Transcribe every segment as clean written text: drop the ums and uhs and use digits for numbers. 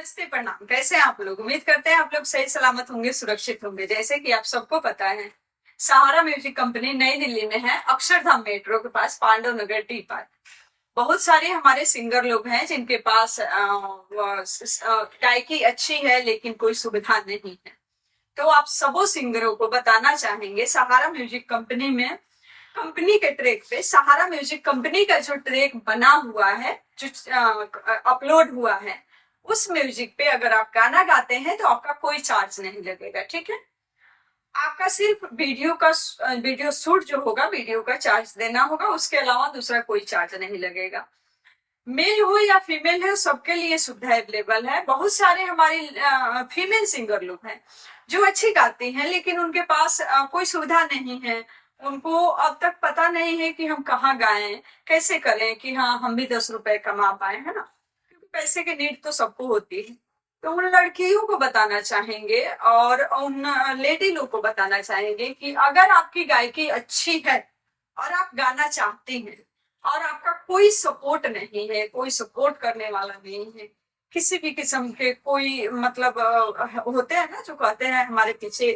नमस्ते, प्रणाम। कैसे हैं आप लोग? उम्मीद करते हैं आप लोग सही सलामत होंगे, सुरक्षित होंगे। जैसे कि आप सबको पता है, सहारा म्यूजिक कंपनी नई दिल्ली में है, अक्षरधाम मेट्रो के पास, पांडव नगर टी पार्क। बहुत सारे हमारे सिंगर लोग हैं जिनके पास गायकी अच्छी है लेकिन कोई सुविधा नहीं है। तो आप सबो सिंगरों को बताना चाहेंगे, सहारा म्यूजिक कंपनी में, कंपनी के ट्रैक पे, सहारा म्यूजिक कंपनी का जो ट्रैक बना हुआ है, जो अपलोड हुआ है, उस म्यूजिक पे अगर आप गाना गाते हैं तो आपका कोई चार्ज नहीं लगेगा। ठीक है, आपका सिर्फ वीडियो शूट जो होगा, वीडियो का चार्ज देना होगा, उसके अलावा दूसरा कोई चार्ज नहीं लगेगा। मेल हो या फीमेल है, सबके लिए सुविधा अवेलेबल है। बहुत सारे हमारे फीमेल सिंगर लोग हैं जो अच्छी गाती हैं, लेकिन उनके पास कोई सुविधा नहीं है। उनको अब तक पता नहीं है कि हम कहाँ गाएं, कैसे करें कि हाँ हम भी 10 रुपए कमा पाए, है ना? क्योंकि पैसे की नीड तो सबको होती है। तो उन लड़कियों को बताना चाहेंगे और उन लेडी लोग को बताना चाहेंगे कि अगर आपकी गायकी अच्छी है और आप गाना चाहती हैं और आपका कोई सपोर्ट नहीं है, कोई सपोर्ट करने वाला नहीं है, किसी भी किस्म के कोई मतलब होते हैं ना जो कहते हैं हमारे पीछे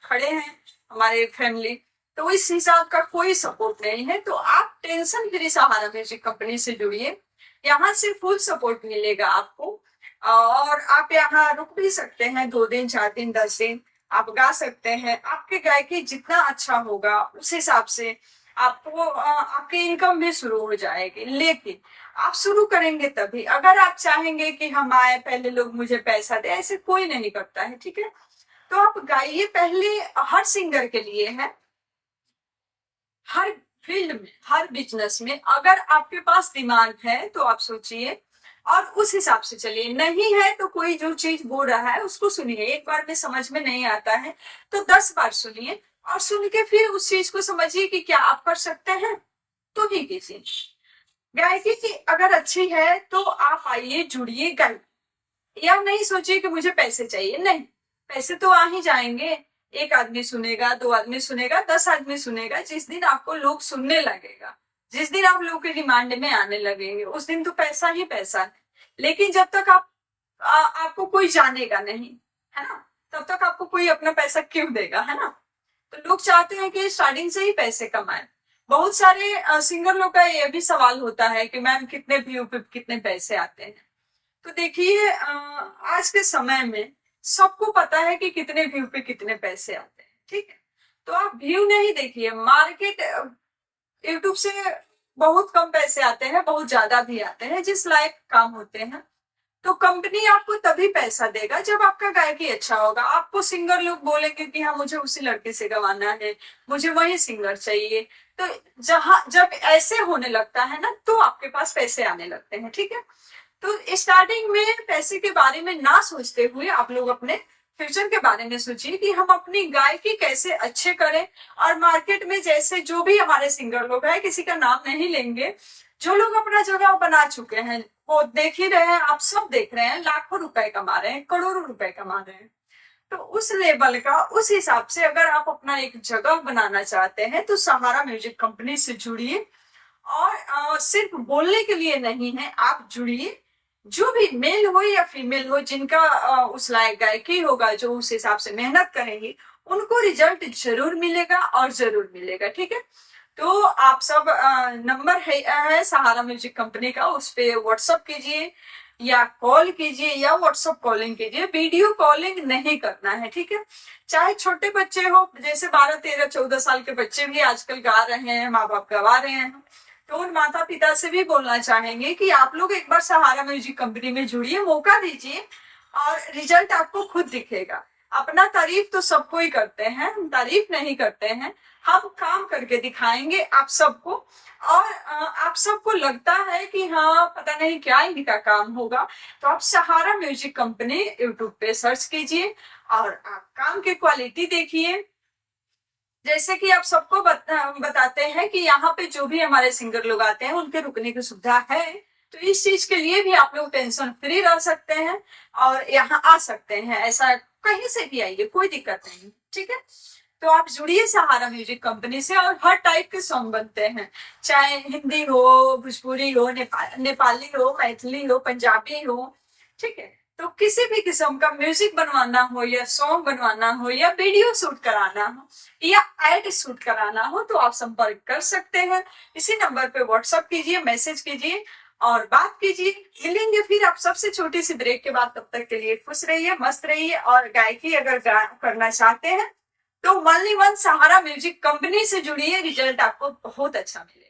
खड़े हैं हमारे फैमिली, तो इस हिसाब का कोई सपोर्ट नहीं है, तो आप टेंशन फ्री सहारा म्यूजिक कंपनी से जुड़िए। यहाँ से फुल सपोर्ट मिलेगा आपको और आप यहाँ रुक भी सकते हैं, 2 दिन 4 दिन 10 दिन आप गा सकते हैं। आपकी गायकी जितना अच्छा होगा उस हिसाब से आपको आपकी इनकम भी शुरू हो जाएगी। लेकिन आप शुरू करेंगे तभी, अगर आप चाहेंगे कि हम आए पहले लोग मुझे पैसा दे, ऐसे कोई नहीं करता है। ठीक है, तो आप गाइए पहले। हर सिंगर के लिए है, हर फील्ड में, हर बिजनेस में, अगर आपके पास दिमाग है तो आप सोचिए और उस हिसाब से चलिए। नहीं है तो कोई जो चीज बोल रहा है उसको सुनिए। एक बार में समझ में नहीं आता है तो 10 बार सुनिए और सुन के फिर उस चीज को समझिए कि क्या आप कर सकते हैं तो ही कीजिए। गायकी की अगर अच्छी है तो आप आइए, जुड़िए, गाइए। या नहीं सोचिए कि मुझे पैसे चाहिए, नहीं, पैसे तो आ ही जाएंगे। एक आदमी सुनेगा, 2 आदमी सुनेगा, 10 आदमी सुनेगा। जिस दिन आपको लोग सुनने लगेगा, जिस दिन आप लोग के डिमांड में आने लगेंगे, उस दिन तो पैसा ही पैसा है। लेकिन जब तक आपको कोई जानेगा नहीं, है ना, तब तक आपको कोई अपना पैसा क्यों देगा, है ना? तो लोग चाहते हैं कि स्टार्टिंग से ही पैसे कमाएं। बहुत सारे सिंगर लोग का ये भी सवाल होता है कि मैम कितने व्यू पे कितने पैसे आते हैं। तो देखिए, आज के समय में सबको पता है कि कितने व्यू पे कितने पैसे आते हैं। ठीक है, तो आप व्यू नहीं देखिए, मार्केट यूट्यूब से बहुत कम पैसे आते हैं, बहुत ज्यादा भी आते हैं जिस लायक काम होते हैं। तो कंपनी आपको तभी पैसा देगा जब आपका गायकी अच्छा होगा। आपको सिंगर लोग बोलेंगे कि हाँ मुझे उसी लड़के से गवाना है, मुझे वही सिंगर चाहिए। तो जब ऐसे होने लगता है ना तो आपके पास पैसे आने लगते हैं। ठीक है, तो स्टार्टिंग में पैसे के बारे में ना सोचते हुए आप लोग अपने फ्यूचर के बारे में सोचिए कि हम अपनी गायकी कैसे अच्छे करें। और मार्केट में जैसे जो भी हमारे सिंगर लोग हैं, किसी का नाम नहीं लेंगे, जो लोग अपना जगह बना चुके हैं वो देख ही रहे हैं, आप सब देख रहे हैं, लाखों रुपए कमा रहे हैं, करोड़ों रुपए कमा रहे हैं। तो उस लेवल का, उस हिसाब से अगर आप अपना एक जगह बनाना चाहते हैं तो सहारा म्यूजिक कंपनी से जुड़िए। और सिर्फ बोलने के लिए नहीं है, आप जुड़िए। जो भी मेल हो या फीमेल हो, जिनका उस लायक गायकी होगा, जो उस हिसाब से मेहनत करेंगे, उनको रिजल्ट जरूर मिलेगा और जरूर मिलेगा। ठीक है, तो आप सब नंबर है सहारा म्यूजिक कंपनी का, उस पे व्हाट्सअप कीजिए या कॉल कीजिए या व्हाट्सअप कॉलिंग कीजिए। वीडियो कॉलिंग नहीं करना है। ठीक है, चाहे छोटे बच्चे हो, जैसे 12 13 14 साल के बच्चे भी आजकल गा रहे हैं, माँ बाप गवा रहे हैं, तो उन माता पिता से भी बोलना चाहेंगे कि आप लोग एक बार सहारा म्यूजिक कंपनी में जुड़िए, मौका दीजिए और रिजल्ट आपको खुद दिखेगा। अपना तारीफ तो सबको ही करते हैं, हम तारीफ नहीं करते हैं, हम काम करके दिखाएंगे आप सबको। और आप सबको लगता है कि हाँ पता नहीं क्या इनका काम होगा, तो आप सहारा म्यूजिक कंपनी यूट्यूब पे सर्च कीजिए और आप काम की क्वालिटी देखिए। जैसे कि आप सबको बताते हैं कि यहाँ पे जो भी हमारे सिंगर लोग आते हैं उनके रुकने की सुविधा है, तो इस चीज के लिए भी आप लोग टेंशन फ्री रह सकते हैं और यहाँ आ सकते हैं। ऐसा कहीं से भी आइए, कोई दिक्कत नहीं। ठीक है, तो आप जुड़िए सहारा म्यूजिक कंपनी से और हर टाइप के सॉन्ग बनते हैं, चाहे हिंदी हो, भोजपुरी हो, नेपाली हो, मैथिली हो, पंजाबी हो। ठीक है, तो किसी भी किस्म का म्यूजिक बनवाना हो या सॉन्ग बनवाना हो या वीडियो शूट कराना हो या एड शूट कराना हो तो आप संपर्क कर सकते हैं। इसी नंबर पे व्हाट्सएप कीजिए, मैसेज कीजिए और बात कीजिए। मिलेंगे फिर आप सबसे छोटी सी ब्रेक के बाद। तब तक के लिए खुश रहिए, मस्त रहिए और गायकी अगर करना चाहते हैं तो ओनली वन सहारा म्यूजिक कंपनी से जुड़िए, रिजल्ट आपको बहुत अच्छा मिलेगा।